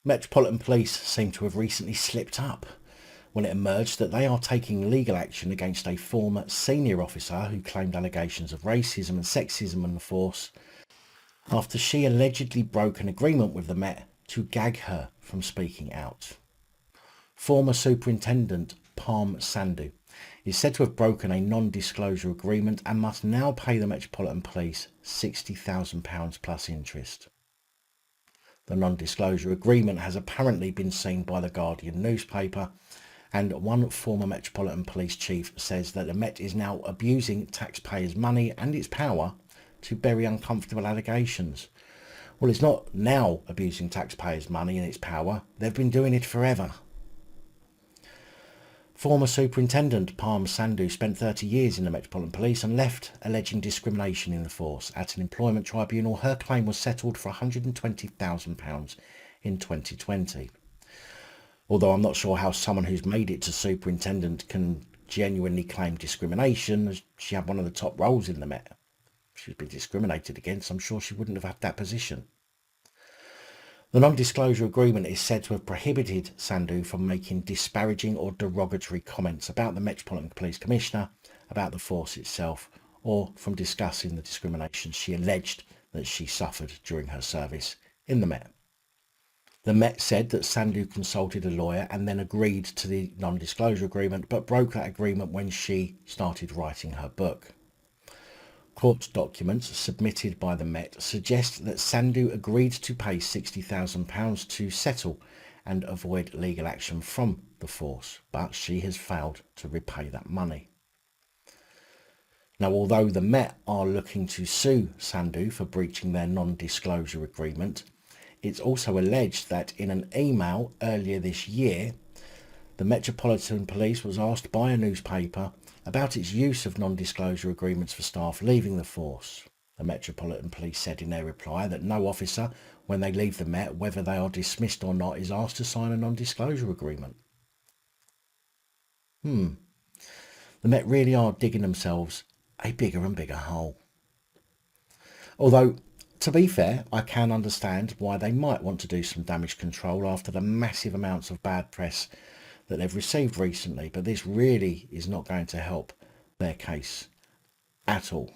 Metropolitan Police seem to have recently slipped up when it emerged that they are taking legal action against a former senior officer who claimed allegations of racism and sexism in the force after she allegedly broke an agreement with the Met to gag her from speaking out. Former Superintendent Parm Sandhu is said to have broken a non-disclosure agreement and must now pay the Metropolitan Police £60,000 plus interest. The non-disclosure agreement has apparently been seen by the Guardian newspaper, and one former Metropolitan Police chief says that the Met is now abusing taxpayers' money and its power to bury uncomfortable allegations. Well, it's not now abusing taxpayers' money and its power, they've been doing it forever. Former Superintendent Parm Sandhu spent 30 years in the Metropolitan Police and left alleging discrimination in the force. At an employment tribunal, her claim was settled for £120,000 in 2020. Although I'm not sure how someone who's made it to superintendent can genuinely claim discrimination, as she had one of the top roles in the Met. If she's been discriminated against, I'm sure she wouldn't have had that position. The non-disclosure agreement is said to have prohibited Sandhu from making disparaging or derogatory comments about the Metropolitan Police Commissioner, about the force itself, or from discussing the discrimination she alleged that she suffered during her service in the Met. The Met said that Sandhu consulted a lawyer and then agreed to the non-disclosure agreement, but broke that agreement when she started writing her book. Court documents submitted by the Met suggest that Sandhu agreed to pay £60,000 to settle and avoid legal action from the force, but she has failed to repay that money. Now, although the Met are looking to sue Sandhu for breaching their non-disclosure agreement, it's also alleged that in an email earlier this year, the Metropolitan Police was asked by a newspaper about its use of non-disclosure agreements for staff leaving the force. The Metropolitan Police said in their reply that no officer, when they leave the Met, whether they are dismissed or not, is asked to sign a non-disclosure agreement. The Met really are digging themselves a bigger and bigger hole. Although, to be fair, I can understand why they might want to do some damage control after the massive amounts of bad press that they've received recently, but this really is not going to help their case at all.